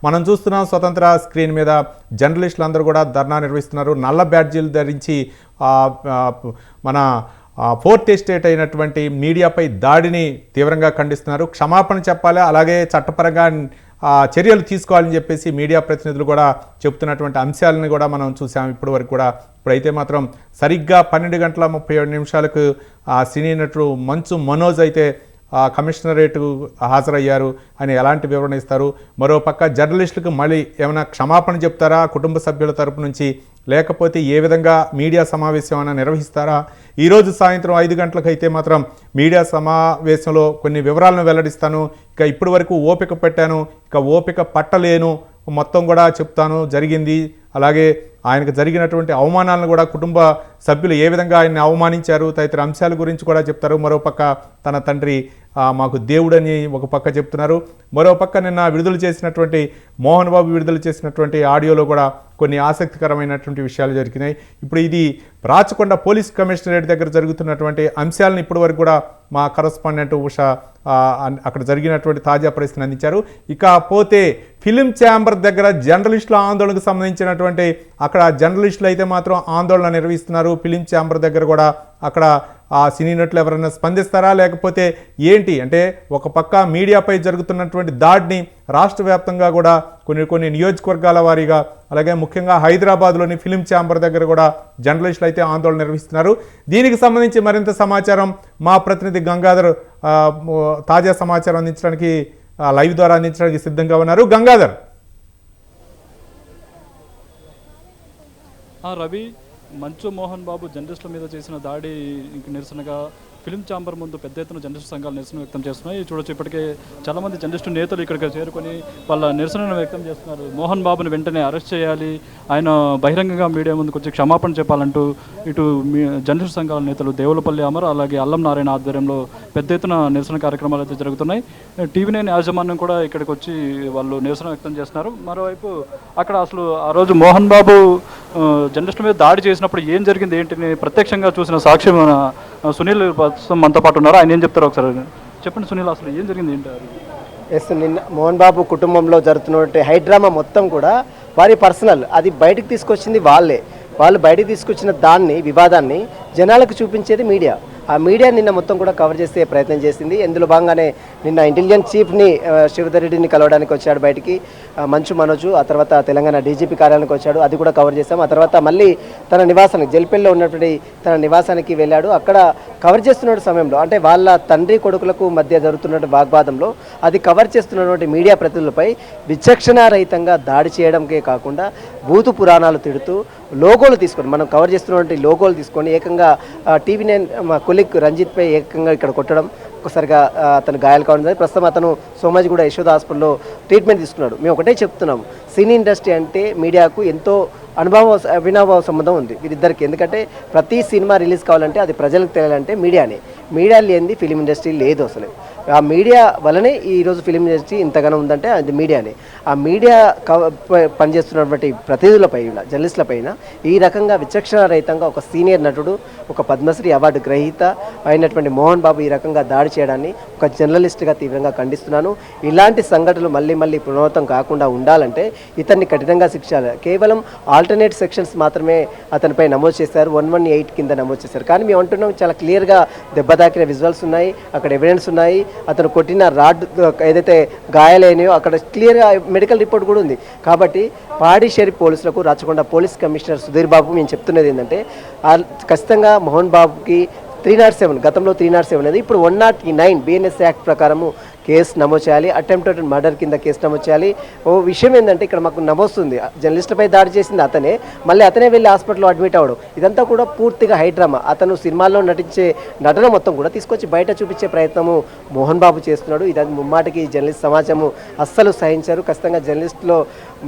మనం చూస్తున్నాం స్వతంత్ర స్క్రీన్ మీద జర్నలిస్టులు అందరూ కూడా ధర్నా నిర్వహిస్తున్నారు. నల్ల బ్యాడ్జీలు ధరించి మన ఫోర్త్ ఎస్టేట్ అయినటువంటి మీడియాపై దాడిని తీవ్రంగా ఖండిస్తున్నారు. క్షమాపణ చెప్పాలి, అలాగే చట్టపరంగా చర్యలు తీసుకోవాలని చెప్పేసి మీడియా ప్రతినిధులు కూడా చెప్తున్నటువంటి అంశాలను కూడా మనం చూసాం ఇప్పటి వరకు కూడా. ఇప్పుడైతే మాత్రం సరిగ్గా 12:37 సినీ నటుడు మంచు మనోజ్ అయితే కమిషనరేట్కు హాజరయ్యారు అని ఎలాంటి వివరణ ఇస్తారు? మరోపక్క జర్నలిస్టులకు మళ్ళీ ఏమైనా క్షమాపణ చెప్తారా కుటుంబ సభ్యుల తరపు నుంచి, లేకపోతే ఏ విధంగా మీడియా సమావేశం అయినా నిర్వహిస్తారా? ఈరోజు సాయంత్రం 5 గంటలకు అయితే మాత్రం మీడియా సమావేశంలో కొన్ని వివరాలను వెల్లడిస్తాను, ఇక ఇప్పటి వరకు ఓపిక పెట్టాను, ఇక ఓపిక పట్టలేను, మొత్తం కూడా చెప్తాను జరిగింది, అలాగే ఆయనకు జరిగినటువంటి అవమానాలను కూడా కుటుంబ సభ్యులు ఏ విధంగా ఆయన్ని అవమానించారు తదితర అంశాల గురించి కూడా చెప్తారు. మరోపక్క తన తండ్రి మాకు దేవుడని ఒక పక్క చెప్తున్నారు. మరోపక్క నిన్న విడుదల చేసినటువంటి మోహన్ బాబు విడుదల చేసినటువంటి ఆడియోలో కూడా కొన్ని ఆసక్తికరమైనటువంటి విషయాలు జరిగినాయి. ఇప్పుడు ఇది రాచకొండ పోలీస్ కమిషనరేట్ దగ్గర జరుగుతున్నటువంటి అంశాలను ఇప్పటి వరకు కూడా మా కరస్పాండెంట్ ఉషా అక్కడ జరిగినటువంటి తాజా పరిస్థితిని అందించారు. ఇక పోతే ఫిలిం ఛాంబర్ దగ్గర జర్నలిస్టుల ఆందోళనకు సంబంధించినటువంటి అక్కడ జర్నలిస్టులు అయితే మాత్రం ఆందోళన నిర్వహిస్తున్నారు. ఫిలిం ఛాంబర్ దగ్గర కూడా అక్కడ సినీ నటులు ఎవరైనా స్పందిస్తారా, లేకపోతే ఏంటి అంటే ఒక పక్క మీడియాపై జరుగుతున్నటువంటి దాడిని రాష్ట్ర వ్యాప్తంగా కూడా కొన్ని నియోజకవర్గాల వారీగా, అలాగే ముఖ్యంగా హైదరాబాద్లోని ఫిలిం ఛాంబర్ దగ్గర కూడా జర్నలిస్టులు అయితే ఆందోళన నిర్వహిస్తున్నారు. దీనికి సంబంధించి మరింత సమాచారం మా ప్రతినిధి గంగాధర్ తాజా సమాచారం అందించడానికి లైవ్ ద్వారా అందించడానికి సిద్ధంగా ఉన్నారు. గంగాధర్. రవి, మంచు మోహన్ బాబు జర్నలిస్టుల మీద చేసిన దాడికి నిరసనగా ఫిలిం ఛాంబర్ ముందు పెద్ద ఎత్తున జర్నలిస్టు సంఘాలు నిరసన వ్యక్తం చేస్తున్నాయి. చూడొచ్చు, ఇప్పటికే చాలామంది జర్నలిస్టు నేతలు ఇక్కడికి చేరుకొని వాళ్ళ నిరసనను వ్యక్తం చేస్తున్నారు. మోహన్ బాబుని వెంటనే అరెస్ట్ చేయాలి, ఆయన బహిరంగంగా మీడియా ముందుకు వచ్చి క్షమాపణ చెప్పాలంటూ ఇటు జర్నలిస్టు సంఘాల నేతలు దేవులపల్లి అమర్, అలాగే అల్లం నారాయణ ఆధ్వర్యంలో పెద్ద ఎత్తున నిరసన కార్యక్రమాలు అయితే జరుగుతున్నాయి. టీవీ9 యాజమాన్యం కూడా ఇక్కడికి వచ్చి వాళ్ళు నిరసన వ్యక్తం చేస్తున్నారు. మరోవైపు అక్కడ అసలు ఆ రోజు మోహన్ బాబు జర్నలిస్టుల మీద దాడి చేసినప్పుడు ఏం జరిగింది ఏంటిని ప్రత్యక్షంగా చూసిన సాక్ష్యం సునీల్ మనతో పాటు ఉన్నారు. ఆయన ఏం చెప్తారు ఒకసారి చెప్పండి సునీల్, అసలు ఏం జరిగింది ఏంటారు? నిన్న మోహన్ బాబు కుటుంబంలో జరుగుతున్నటువంటి హైడ్రామా మొత్తం కూడా వారి పర్సనల్, అది బయటకు తీసుకొచ్చింది వాళ్ళు బయటకు తీసుకొచ్చిన దాన్ని, వివాదాన్ని జనాలకు చూపించేది మీడియా. ఆ మీడియా నిన్న మొత్తం కూడా కవర్ చేసే ప్రయత్నం చేసింది. ఇందులో భాగంగానే నిన్న ఇంటెలిజెన్స్ చీఫ్ని శివధర్ రెడ్డిని కలవడానికి వచ్చాడు బయటికి మంచు మనోజు. ఆ తర్వాత తెలంగాణ డీజీపీ కార్యాలయానికి వచ్చాడు, అది కూడా కవర్ చేశాం. ఆ తర్వాత మళ్ళీ తన నివాసానికి జల్పల్లిలో ఉన్నటువంటి తన నివాసానికి వెళ్ళాడు. అక్కడ కవర్ చేస్తున్న సమయంలో, అంటే వాళ్ళ తండ్రి కొడుకులకు మధ్య జరుగుతున్న వాగ్వాదంలో అది కవర్ చేస్తున్నటువంటి మీడియా ప్రతినిధులపై విచక్షణారహితంగా దాడి చేయడంకే కాకుండా భూతు పురాణాలు తిడుతూ లోగోలు తీసుకొని, మనం కవర్ చేస్తున్నటువంటి లోగోలు తీసుకొని ఏకంగా టీవీ9 కొలిక్ రంజిత్పై ఏకంగా ఇక్కడ కొట్టడం, ఒక్కసారిగా అతను గాయాలు కావడం. ప్రస్తుతం అతను సోమాజిగూడ యశోద హాస్పిటల్లో ట్రీట్మెంట్ తీసుకున్నాడు. మేము ఒకటే చెప్తున్నాము, సినీ ఇండస్ట్రీ అంటే మీడియాకు ఎంతో అవినాభావ సంబంధం ఉంది వీరిద్దరికి. ఎందుకంటే ప్రతి సినిమా రిలీజ్ కావాలంటే అది ప్రజలకు తెలియాలంటే మీడియా లేనిది ఫిలిం ఇండస్ట్రీ లేదు అసలు. ఆ మీడియా వల్లనే ఈరోజు ఫిలిం ఇండస్ట్రీ ఇంతగానో ఉందంటే అది మీడియానే. ఆ మీడియా పనిచేస్తున్నటువంటి ప్రతినిధులపైన, జర్నలిస్టులపైన ఈ రకంగా విచక్షణారహితంగా ఒక సీనియర్ నటుడు, ఒక పద్మశ్రీ అవార్డు గ్రహీత అయినటువంటి మోహన్ బాబు ఈ రకంగా దాడి చేయడాన్ని ఒక జర్నలిస్ట్గా తీవ్రంగా ఖండిస్తున్నాను. ఇలాంటి సంఘటనలు మళ్ళీ పునరావృతం కాకుండా ఉండాలంటే ఇతన్ని కఠినంగా శిక్షాలి. కేవలం ఆల్టర్నేట్ సెక్షన్స్ మాత్రమే అతనిపై నమోదు చేశారు, 118 కింద నమోదు చేశారు. కానీ మేము అంటున్నాం, చాలా క్లియర్గా దెబ్బ తాకిన విజువల్స్ ఉన్నాయి, అక్కడ ఎవిడెన్స్ ఉన్నాయి, అతను కొట్టిన రాడ్ ఏదైతే గాయాలైనాయో అక్కడ క్లియర్గా మెడికల్ రిపోర్ట్ కూడా ఉంది. కాబట్టి పాడిషేరి పోలీసులకు, రాచకొండ పోలీస్ కమిషనర్ సుధీర్ బాబు మేము చెప్తున్నది ఏంటంటే, ఖచ్చితంగా మోహన్ బాబుకి 307, గతంలో 307 అనేది ఇప్పుడు 109 బిఎన్ఎస్ యాక్ట్ ప్రకారము కేసు నమోదు చేయాలి. అటెంప్టెడ్ మర్డర్ కింద కేసు నమోదు చేయాలి. ఓ విషయం ఏంటంటే, ఇక్కడ మాకు నమోస్తుంది జర్నలిస్టులపై దాడి చేసింది అతనే వెళ్ళి హాస్పిటల్లో అడ్మిట్ అవ్వడం, ఇదంతా కూడా పూర్తిగా హైడ్రామా. అతను సినిమాల్లో నటించే నటన మొత్తం కూడా తీసుకొచ్చి బయట చూపించే ప్రయత్నము మోహన్ బాబు చేస్తున్నాడు. ఇది ముమ్మాటికి జర్నలిస్ట్ సమాజము అస్సలు సహించారు. ఖచ్చితంగా జర్నలిస్టులో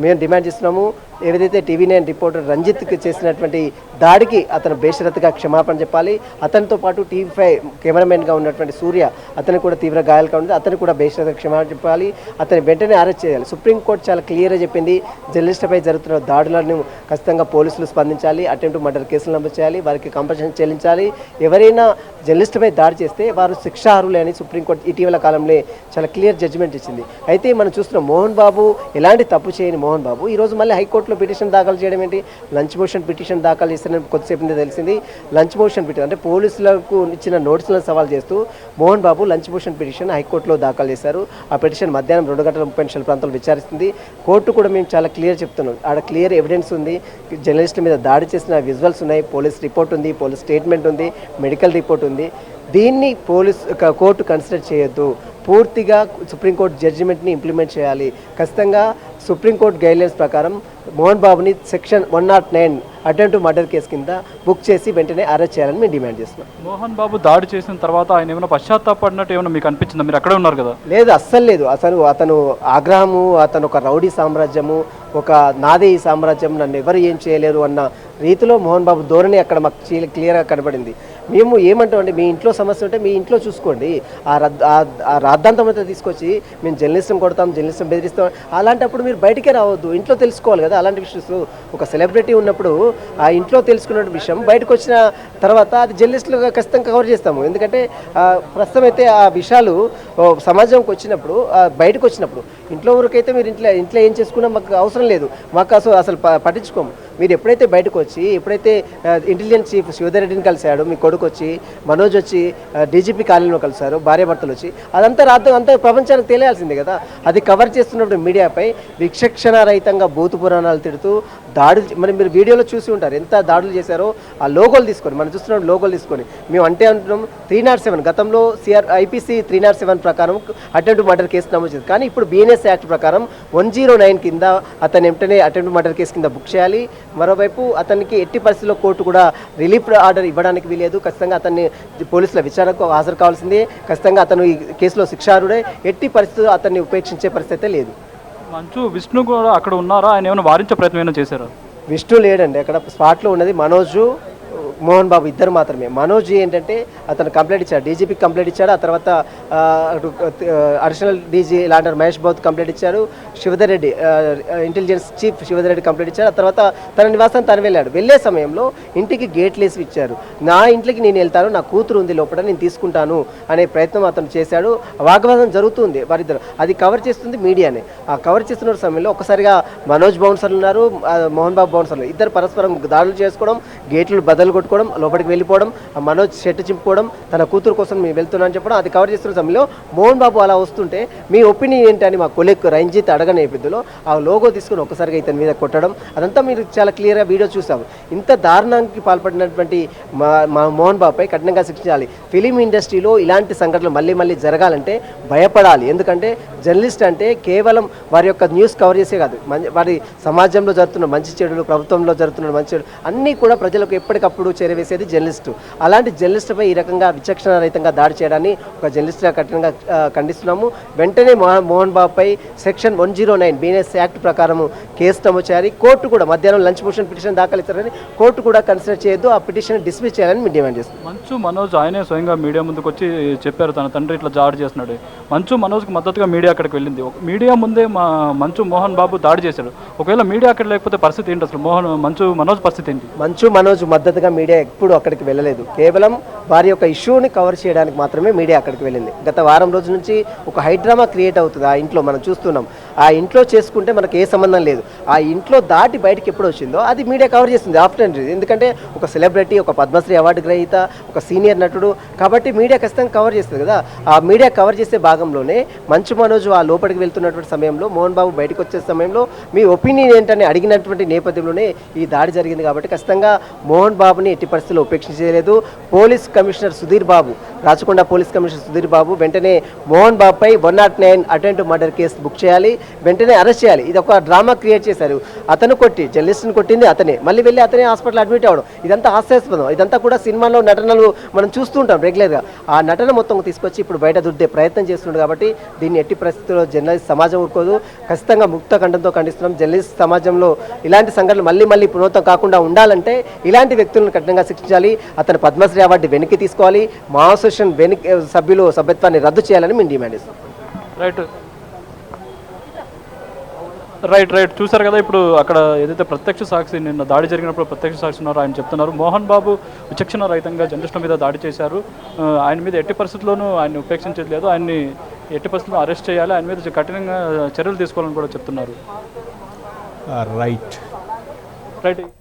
మేము డిమాండ్ చేస్తున్నాము. ఏదైతే TV9 రిపోర్టర్ రంజిత్కి చేసినటువంటి దాడికి అతను బేషరతుగా క్షమాపణ చెప్పాలి. అతనితో పాటు TV5 కెమెరామెన్గా ఉన్నటువంటి సూర్య అతను కూడా తీవ్ర గాయాలుగా ఉంది. అతను కూడా బేషరతుగా క్షమాపణ చెప్పాలి. అతని వెంటనే అరెస్ట్ చేయాలి. సుప్రీంకోర్టు చాలా క్లియర్గా చెప్పింది, జర్నలిస్టులపై జరుగుతున్న దాడులను ఖచ్చితంగా పోలీసులు స్పందించాలి. అటెంప్ట్ మర్డర్ కేసులు నమోదు చేయాలి. వారికి కంపల్సరీ చెల్లించాలి. ఎవరైనా జర్నలిస్టుపై దాడి చేస్తే వారు శిక్షార్హులే అని సుప్రీంకోర్టు ఇటీవల కాలంలో చాలా క్లియర్ జడ్జిమెంట్ ఇచ్చింది. అయితే మనం చూస్తున్నాం మోహన్ బాబు ఎలాంటి తప్పు చేయని మోహన్ బాబు ఈరోజు మళ్ళీ హైకోర్టులో పిటిషన్ దాఖలు చేయడం ఏంటి? లంచ్ మోషన్ పిటిషన్ దాఖలు చేస్తారని కొద్దిసేపు తెలిసింది. లంచ్ మోషన్ పిటిషన్ అంటే పోలీసులకు ఇచ్చిన నోటీసులను సవాల్ చేస్తూ Mohan Babu lunch motion petition హైకోర్టులో దాఖలు చేశారు. ఆ పిటిషన్ మధ్యాహ్నం 2:30 ప్రాంతంలో విచారిస్తుంది. కోర్టు కూడా మేము చాలా క్లియర్ చెప్తున్నాం, ఆడ క్లియర్ ఎవిడెన్స్ ఉంది, జర్నలిస్టు మీద దాడి చేసిన విజువల్స్ ఉన్నాయి, పోలీస్ రిపోర్ట్ ఉంది, పోలీస్ స్టేట్మెంట్ ఉంది, మెడికల్ రిపోర్ట్ ఉంది. దీన్ని కోర్టు కన్సిడర్ చేయొద్దు. పూర్తిగా సుప్రీంకోర్టు జడ్జిమెంట్ని ఇంప్లిమెంట్ చేయాలి. ఖచ్చితంగా సుప్రీంకోర్టు గైడ్లైన్స్ ప్రకారం మోహన్ బాబుని సెక్షన్ 109 అటెంప్ట్ మర్డర్ కేసు కింద బుక్ చేసి వెంటనే అరెస్ట్ చేయాలని మేము డిమాండ్ చేస్తున్నాం. మోహన్ బాబు దాడి చేసిన తర్వాత ఆయన ఏమైనా పశ్చాత్తాపడినట్టు ఏమైనా మీకు అనిపించిందా? మీరు అక్కడే ఉన్నారు కదా. లేదు, అస్సలు లేదు. అతను ఆగ్రహము, అతను ఒక రౌడీ సామ్రాజ్యము, ఒక నాదే ఈ సామ్రాజ్యం, నన్ను ఎవరు ఏం చేయలేరు అన్న రీతిలో మోహన్ బాబు ధోరణి అక్కడ మాకు క్లియర్గా కనబడింది. మేము ఏమంటామంటే మీ ఇంట్లో సమస్య ఉంటే మీ ఇంట్లో చూసుకోండి. ఆ రాద్ధాంతం అంతా తీసుకొచ్చి మేము జర్నలిస్టం కొడతాం, జర్నలిస్టం బెదిరిస్తాం, అలాంటప్పుడు మీరు బయటికే రావద్దు. ఇంట్లో తెలుసుకోవాలి కదా అలాంటి విషయస్. ఒక సెలబ్రిటీ ఉన్నప్పుడు ఆ ఇంట్లో తెలుసుకున్న విషయం బయటకు వచ్చిన తర్వాత అది జర్నలిస్టులుగా ఖచ్చితంగా కవర్ చేస్తాము. ఎందుకంటే ప్రస్తుతం అయితే ఆ విషయాలు సమాజంకి వచ్చినప్పుడు, బయటకు వచ్చినప్పుడు ఇంట్లో వరకైతే మీరు ఇంట్లో ఏం చేసుకున్నా మాకు అవసరం లేదు, మాకు అసలు పట్టించుకోము. మీరు ఎప్పుడైతే బయటకు వచ్చి, ఎప్పుడైతే ఇంటెలిజెన్స్ చీఫ్ శివధర్ రెడ్డిని కలిశాడు, మీ కొడుకు వచ్చి మనోజ్ వచ్చి డీజీపీ కార్యాలయంలో కలిశారు, భార్యాభర్తలు వచ్చి, అదంతా అంతా ప్రపంచానికి తెలియాల్సిందే కదా. అది కవర్ చేస్తున్నప్పుడు మీడియాపై విచక్షణ రహితంగా బూతు పురాణాలు తిడుతూ దాడులు, మరి మీరు వీడియోలో చూసి ఉంటారు ఎంత దాడులు చేశారో. ఆ లోగోలు తీసుకొని మనం చూస్తున్నాం, లోగోలు తీసుకొని మేము అంటున్నాం 307 గతంలో IPC 307 ప్రకారం అటెంప్ట్ మర్డర్ కేసు నమోదు చేసింది. కానీ ఇప్పుడు BNS యాక్ట్ ప్రకారం 109 కింద అతను వెంటనే అటెంప్ట్ మర్డర్ కేసు కింద బుక్ చేయాలి. మరోవైపు అతనికి ఎట్టి పరిస్థితుల్లో కోర్టు కూడా రిలీఫ్ ఆర్డర్ ఇవ్వడానికి వీలేదు. ఖచ్చితంగా అతన్ని పోలీసుల విచారణకు హాజరు కావాల్సిందే. ఖచ్చితంగా అతను ఈ కేసులో శిక్షార్హుడే. ఎట్టి పరిస్థితుల్లో అతన్ని ఉపేక్షించే పరిస్థితి లేదు. మంచు విష్ణు కూడా అక్కడ ఉన్నారా? ఆయన ఏమైనా వారించే ప్రయత్నం ఏమైనా చేశారా? విష్ణు లేడండి అక్కడ. స్పాట్లో ఉన్నది మనోజు, మోహన్ బాబు ఇద్దరు మాత్రమే. మనోజ్ ఏంటంటే అతను కంప్లైంట్ ఇచ్చాడు, డీజీపీకి కంప్లైంట్ ఇచ్చాడు. ఆ తర్వాత additional DG launder Mahesh Babu complaint ఇచ్చారు. Shivadhar Reddy intelligence chief Shivadhar Reddy complaint ఇచ్చారు. ఆ తర్వాత తన నివాసం తను వెళ్ళాడు. వెళ్ళే సమయంలో ఇంటికి గేట్లు వేసి ఇచ్చారు. నా ఇంట్లోకి నేను వెళ్తాను, నా కూతురు ఉంది లోపల, నేను తీసుకుంటాను అనే ప్రయత్నం అతను చేశాడు. వాగ్వాదం జరుగుతుంది వారిద్దరు. అది కవర్ చేస్తుంది మీడియానే. ఆ కవర్ చేస్తున్న సమయంలో ఒకసారిగా మనోజ్ బౌన్సర్లు ఉన్నారు, మోహన్ బాబు బౌన్సర్లు, ఇద్దరు పరస్పరం దాడులు చేసుకోవడం, గేట్లు బదలు కొట్టుకోవడం, లోపలికి వెళ్ళిపోవడం, మనోజ్ షర్ట్ చింపుకోవడం, తన కూతురు కోసం మేము వెళ్తున్నాను చెప్పడం. అది కవర్ చేస్తున్న సమయంలో మోహన్ బాబు అలా వస్తుంటే మీ ఒపీనియన్ ఏంటని మా కొలీగ్ రంజిత్ అడగనే పెద్దలో ఆ లోగో తీసుకుని ఒక్కసారిగా ఇతని మీద కొట్టడం, అదంతా మీరు చాలా క్లియర్గా వీడియో చూసాము. ఇంత దారుణానికి పాల్పడినటువంటి మా మోహన్ బాబుపై కఠినంగా శిక్షించాలి. ఫిలిం ఇండస్ట్రీలో ఇలాంటి సంఘటనలు మళ్ళీ మళ్ళీ జరగాలంటే భయపడాలి. ఎందుకంటే జర్నలిస్ట్ అంటే కేవలం వారి యొక్క న్యూస్ కవర్ చేసే కాదు, వారి సమాజంలో జరుగుతున్న మంచి చెడులు, ప్రభుత్వంలో జరుగుతున్న మంచి చెడు అన్నీ కూడా ప్రజలకు ఎప్పటికప్పుడు చేరవేసేది జర్నలిస్టు. అలాంటి జర్నలిస్టుపై ఈ రకంగా విచక్షణ రహితంగా దాడి చేయడాన్ని ఒక జర్నలిస్టుగా కఠినంగా ఖండిస్తున్నాము. వెంటనే మోహన్ బాబుపై సెక్షన్ 109 BNS యాక్ట్ ప్రకారం కేసు నమోదు చేయాలి. కోర్టు కూడా మధ్యాహ్నం లంచ్ మోషన్ పిటిషన్ దాఖలు ఇస్తారని కోర్టు కూడా కన్సిడర్ చేయొద్దు, ఆ పిటిషన్ డిస్మిస్ చేయాలని మేము డిమాండ్ చేస్తున్నాం. మంచు మనోజ్ ఆయనే స్వయంగా మీడియా ముందుకు వచ్చి చెప్పారు తన తండ్రి ఇట్లా దాడి చేస్తున్నాడు. మంచు మనోజ్కి మద్దతుగా మీడియా అక్కడికి వెళ్ళింది. మీడియా ముందే మంచు మోహన్ బాబు దాడి చేశాడు. ఒకవేళ మీడియా అక్కడ లేకపోతే పరిస్థితి ఏంటి? అసలు మనోజ్ పరిస్థితి ఏంటి? మంచు మనోజ్ మద్దతుగా మీడియా ఎప్పుడు అక్కడికి వెళ్ళలేదు. కేవలం వారి యొక్క ఇష్యూని కవర్ చేయడానికి మాత్రమే మీడియా అక్కడికి వెళ్ళింది. గత వారం రోజుల నుంచి ఒక హైడ్రామా క్రియేట్ అవుతుంది ఆ ఇంట్లో, మనం చూస్తున్నాం. ఆ ఇంట్లో చేసుకుంటే మనకు ఏ సంబంధం లేదు. ఆ ఇంట్లో దాటి బయటకి ఎప్పుడు వచ్చిందో అది మీడియా కవర్ చేస్తుంది ఆఫ్టర్. ఎందుకంటే ఒక సెలబ్రిటీ, ఒక పద్మశ్రీ అవార్డు గ్రహీత, ఒక సీనియర్ నటుడు కాబట్టి మీడియా ఖచ్చితంగా కవర్ చేస్తుంది కదా. ఆ మీడియా కవర్ చేసే భాగంలోనే మంచు మనోజ్ ఆ లోపలికి వెళ్తున్నటువంటి సమయంలో, మోహన్ బాబు బయటకు వచ్చే సమయంలో మీ ఒపీనియన్ ఏంటని అడిగినటువంటి నేపథ్యంలోనే ఈ దాడి జరిగింది. కాబట్టి ఖచ్చితంగా మోహన్ బాబుని దాడిని ఎట్టి పరిస్థితుల్లో ఉపేక్షించలేదు. Police commissioner Sudheer Babu, Rachakonda police commissioner Sudheer Babu వెంటనే మోహన్ బాబుపై 109 అటెంప్ట్ మర్డర్ కేసు బుక్ చేయాలి, వెంటనే అరెస్ట్ చేయాలి. ఇది ఒక డ్రామా క్రియేట్ చేశారు. అతను జర్నలిస్ట్ని కొట్టింది అతనే, మళ్ళీ వెళ్ళి అతనే హాస్పిటల్ అడ్మిట్ అవ్వడం, ఇదంతా హాస్యాస్పదం. ఇదంతా కూడా సినిమాలో నటనలు మనం చూస్తూ ఉంటాం రెగ్యులర్గా. ఆ నటన మొత్తం తీసుకొచ్చి ఇప్పుడు బయట దుద్దే ప్రయత్నం చేస్తుండే కాబట్టి దీన్ని ఎట్టి పరిస్థితుల్లో జర్నలిస్ట్ సమాజం ఊరుకోదు. ఖచ్చితంగా ముక్త కంఠంతో ఖండిస్తున్నాం. జర్నలిస్ట్ సమాజంలో ఇలాంటి సంఘటనలు మళ్ళీ పునరావృతం కాకుండా ఉండాలంటే ఇలాంటి వ్యక్తులను కఠినంగా శిక్షించాలి. అతను పద్మశ్రీ అవార్డు వెనక్కి తీసుకోవాలి. మా అసోసియేషన్ సభ్యులు సభ్యత్వాన్ని రద్దు చేయాలని మేము డిమాండ్ చేస్తాం. రైట్ చూశారు కదా. ఇప్పుడు అక్కడ ఏదైతే ప్రత్యక్ష సాక్షి నిన్న దాడి జరిగినప్పుడు ప్రత్యక్ష సాక్షి ఉన్నారో ఆయన చెప్తున్నారు, మోహన్ బాబు విచక్షణ రహితంగా జర్నలిస్టుల మీద దాడి చేశారు, ఆయన మీద ఎట్టి పరిస్థితుల్లోనూ ఆయన్ని ఉపేక్షించేది లేదు, ఆయన్ని ఎట్టి పరిస్థితుల్లో అరెస్ట్ చేయాలి, ఆయన మీద కఠినంగా చర్యలు తీసుకోవాలని కూడా చెప్తున్నారు. రైట్.